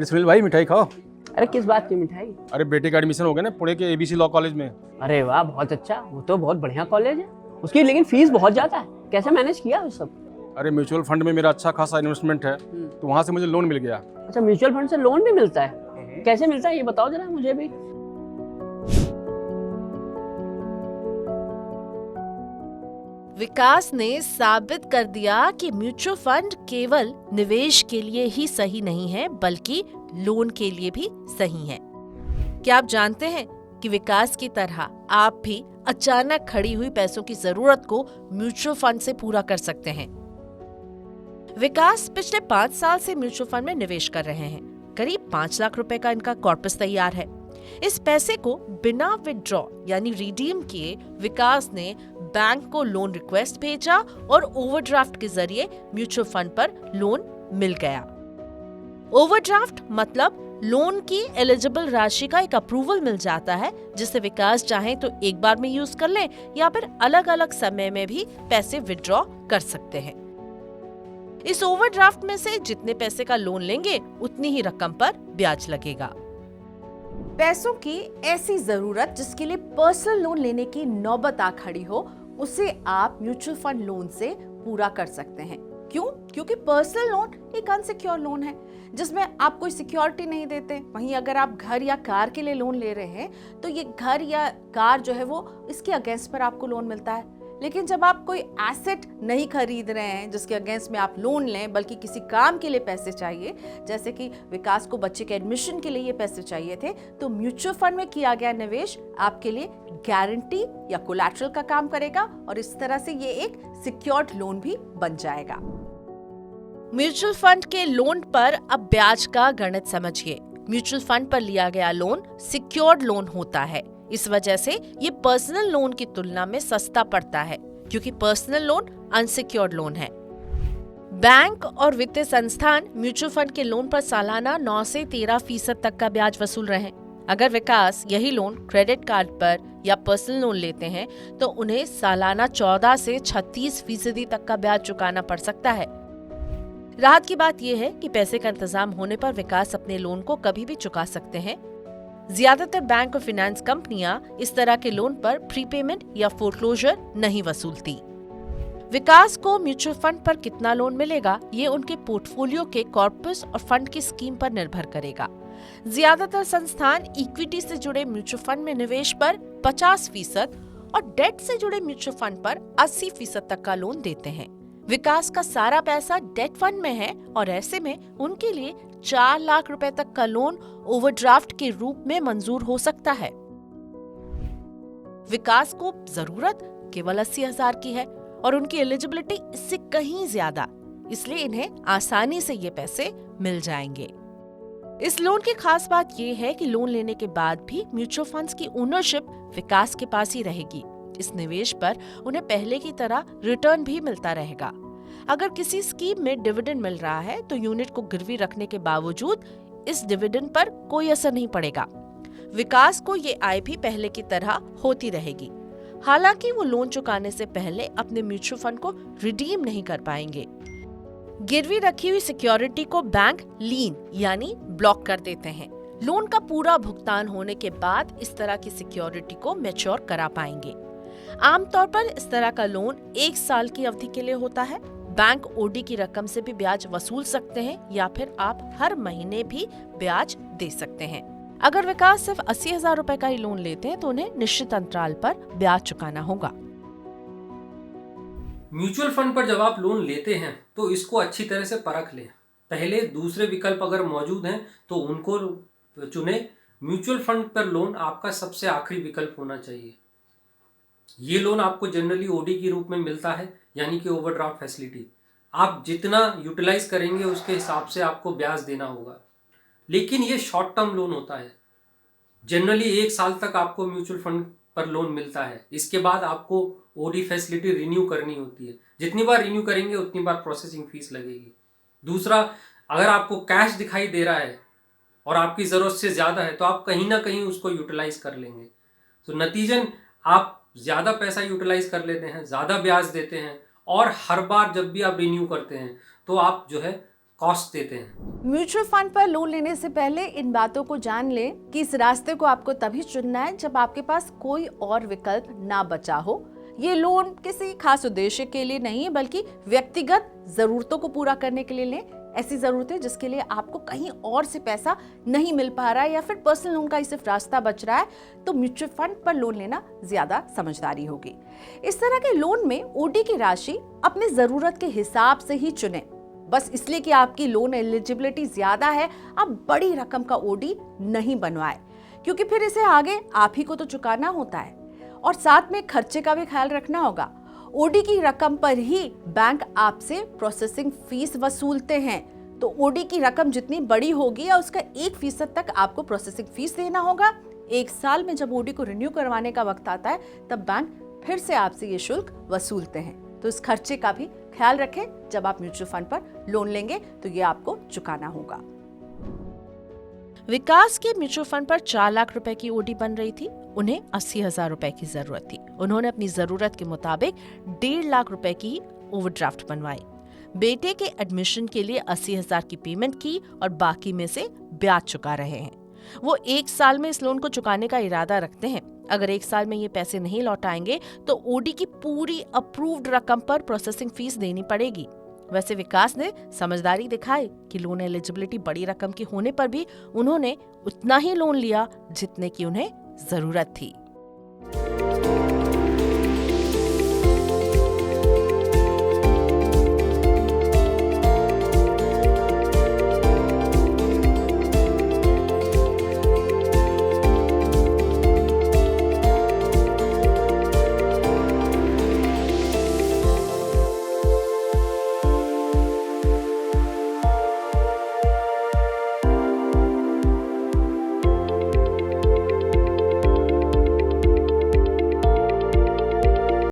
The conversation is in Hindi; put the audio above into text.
अरे सुनील भाई मिठाई खाओ। अरे किस बात की मिठाई? अरे बेटे का एडमिशन हो गया ना पुणे के एबीसी लॉ कॉलेज में। अरे वाह, बहुत अच्छा। वो तो बहुत बढ़िया कॉलेज है। उसकी लेकिन फीस बहुत ज्यादा है। कैसे मैनेज किया वो सब? अरे म्यूचुअल फंड में मेरा अच्छा खासा इन्वेस्टमेंट है तो वहाँ से मुझे लोन मिल गया। अच्छा, म्यूचुअल फंड से लोन भी मिलता है? कैसे मिलता है ये बताओ जरा मुझे भी। विकास ने साबित कर दिया कि म्यूचुअल फंड केवल निवेश के लिए ही सही नहीं है बल्कि लोन के लिए भी सही है। क्या आप जानते हैं कि विकास की तरह आप भी अचानक खड़ी हुई पैसों की जरूरत को म्यूचुअल फंड से पूरा कर सकते हैं। विकास पिछले 5 साल से म्यूचुअल फंड में निवेश कर रहे हैं। करीब 5 लाख रुपए का इनका कॉर्पस तैयार है। इस पैसे को बिना विथड्रॉ यानी रिडीम किए विकास ने बैंक को लोन रिक्वेस्ट भेजा और ओवरड्राफ्ट के जरिए म्यूचुअल फंड पर लोन मिल गया। ओवरड्राफ्ट मतलब लोन की एलिजिबल राशि का एक अप्रूवल मिल जाता है जिसे विकास चाहे तो एक बार में यूज कर ले या फिर अलग अलग समय में भी पैसे विथड्रॉ कर सकते हैं। इस ओवरड्राफ्ट में से जितने पैसे का लोन लेंगे उतनी ही रकम पर ब्याज लगेगा। पैसों की ऐसी जरूरत जिसके लिए पर्सनल लोन लेने की नौबत आ खड़ी हो, उसे आप म्यूचुअल फंड लोन से पूरा कर सकते हैं। क्यों? क्योंकि पर्सनल लोन एक अनसिक्योर लोन है जिसमें आप कोई सिक्योरिटी नहीं देते। वहीं अगर आप घर या कार के लिए लोन ले रहे हैं तो ये घर या कार जो है वो इसके अगेंस्ट पर आपको लोन मिलता है। लेकिन जब आप कोई एसेट नहीं खरीद रहे हैं जिसके अगेंस्ट में आप लोन लें, बल्कि किसी काम के लिए पैसे चाहिए, जैसे कि विकास को बच्चे के एडमिशन के लिए ये पैसे चाहिए थे, तो म्यूचुअल फंड में किया गया निवेश आपके लिए गारंटी या कोलैटरल का काम करेगा और इस तरह से ये एक सिक्योर्ड लोन भी बन जाएगा। म्यूचुअल फंड के लोन पर अब ब्याज का गणित समझिए। म्यूचुअल फंड पर लिया गया लोन सिक्योर्ड लोन होता है। इस वजह से ये पर्सनल लोन की तुलना में सस्ता पड़ता है क्योंकि पर्सनल लोन अनसिक्योर्ड लोन है। बैंक और वित्तीय संस्थान म्यूचुअल फंड के लोन पर सालाना 9 से 13% तक का ब्याज वसूल रहे हैं। अगर विकास यही लोन क्रेडिट कार्ड पर या पर्सनल लोन लेते हैं तो उन्हें सालाना 14 से 36% तक का ब्याज चुकाना पड़ सकता है। राहत की बात यह है कि पैसे का इंतजाम होने पर विकास अपने लोन को कभी भी चुका सकते हैं। ज्यादातर बैंक और फाइनेंस कंपनियां इस तरह के लोन पर प्रीपेमेंट या फोरक्लोजर नहीं वसूलती। विकास को म्यूचुअल फंड पर कितना लोन मिलेगा ये उनके पोर्टफोलियो के कॉर्पस और फंड की स्कीम पर निर्भर करेगा। ज्यादातर संस्थान इक्विटी से जुड़े म्यूचुअल फंड में निवेश पर 50% और डेट से जुड़े म्यूचुअल फंड पर 80% तक का लोन देते हैं। विकास का सारा पैसा डेट फंड में है और ऐसे में उनके लिए 4 लाख रुपए तक का लोन ओवरड्राफ्ट के रूप में मंजूर हो सकता है। विकास को जरूरत केवल 80,000 की है और उनकी एलिजिबिलिटी इससे कहीं ज्यादा, इसलिए इन्हें आसानी से ये पैसे मिल जाएंगे। इस लोन की खास बात ये है कि लोन लेने के बाद भी म्यूचुअल फंड्स की ओनरशिप विकास के पास ही रहेगी। इस निवेश पर उन्हें पहले की तरह रिटर्न भी मिलता रहेगा। अगर किसी स्कीम में डिविडेंड मिल रहा है तो यूनिट को गिरवी रखने के बावजूद इस डिविडेंड पर कोई असर नहीं पड़ेगा। विकास को ये आय भी पहले की तरह होती रहेगी। हालांकि वो लोन चुकाने से पहले अपने म्यूचुअल फंड को रिडीम नहीं कर पाएंगे। गिरवी रखी हुई सिक्योरिटी को बैंक लीन यानी ब्लॉक कर देते हैं। लोन का पूरा भुगतान होने के बाद इस तरह की सिक्योरिटी को मैच्योर करा पाएंगे। आमतौर पर इस तरह का लोन 1 साल की अवधि के लिए होता है। बैंक ओडी की रकम से भी ब्याज वसूल सकते हैं या फिर आप हर महीने भी ब्याज दे सकते हैं। अगर विकास सिर्फ 80,000 रुपए का ही लोन लेते हैं तो उन्हें निश्चित अंतराल पर ब्याज चुकाना होगा। म्यूचुअल फंड पर जब आप लोन लेते हैं तो इसको अच्छी तरह से परख लें। पहले दूसरे विकल्प अगर मौजूद हैं तो उनको चुने। म्यूचुअल फंड पर लोन आपका सबसे आखिरी विकल्प होना चाहिए। ये लोन आपको जनरली ओडी के रूप में मिलता है यानी कि ओवरड्राफ्ट फैसिलिटी। आप जितना यूटिलाइज करेंगे उसके हिसाब से आपको ब्याज देना होगा। लेकिन ये शॉर्ट टर्म लोन होता है। जनरली 1 साल तक आपको म्यूचुअल फंड पर लोन मिलता है। इसके बाद आपको ओडी फैसिलिटी रिन्यू करनी होती है। जितनी बार रिन्यू करेंगे उतनी बार प्रोसेसिंग फीस लगेगी। दूसरा, अगर आपको कैश दिखाई दे रहा है और आपकी ज़रूरत से ज़्यादा है तो आप कहीं ना कहीं उसको यूटिलाइज कर लेंगे। तो नतीजन आप ज़्यादा पैसा यूटिलाइज कर लेते हैं, ज़्यादा ब्याज देते हैं और हर बार जब भी आप रिन्यू करते हैं तो आप जो है कॉस्ट देते हैं। म्यूचुअल फंड पर लोन लेने से पहले इन बातों को जान लें कि इस रास्ते को आपको तभी चुनना है जब आपके पास कोई और विकल्प ना बचा हो। ये लोन किसी खास उद्देश्य के लिए नहीं है, बल्कि व्यक्तिगत जरूरतों को पूरा करने के लिए लें। ऐसी जरूरतें जिसके लिए आपको कहीं और से पैसा नहीं मिल पा रहा है या फिर पर्सनल लोन का ही सिर्फ रास्ता बच रहा है, तो म्यूचुअल फंड पर लोन लेना ज्यादा समझदारी होगी। इस तरह के लोन में ओडी की राशि अपनी जरूरत के हिसाब से ही चुनें। बस इसलिए कि आपकी लोन एलिजिबिलिटी ज्यादा है, आप बड़ी रकम का ओडी नहीं बनवाएं, क्योंकि फिर इसे आगे आप ही को तो चुकाना होता है और साथ में खर्चे का भी ख्याल रखना होगा। ओडी की रकम पर ही बैंक आपसे प्रोसेसिंग फीस वसूलते हैं, तो ओडी की रकम जितनी बड़ी होगी या उसका 1% तक आपको प्रोसेसिंग फीस देना होगा। 1 साल में जब ओडी को रिन्यू करवाने का वक्त आता है, तब बैंक फिर से आपसे ये शुल्क वसूलते हैं। तो इस खर्चे का भी ख्याल रखें। जब आप म्यूचुअल फंड पर लोन लेंगे तो ये आपको चुकाना होगा। विकास के म्यूचुअल फंड पर 4 लाख रुपए की ओडी बन रही थी। उन्हें 80,000 रुपए की जरूरत थी। उन्होंने अपनी जरूरत के मुताबिक 1.5 लाख रुपए की ओवरड्राफ्ट बनवाई। बेटे के एडमिशन के लिए 80,000 की पेमेंट की और बाकी में से ब्याज चुका रहे हैं। वो 1 साल में इस लोन को चुकाने का इरादा रखते हैं। अगर 1 साल में ये पैसे नहीं लौटाएंगे तो ओडी की पूरी अप्रूव्ड रकम पर प्रोसेसिंग फीस देनी पड़ेगी। वैसे विकास ने समझदारी दिखाई कि लोन एलिजिबिलिटी बड़ी रकम की होने पर भी उन्होंने उतना ही लोन लिया जितने की उन्हें जरूरत थी।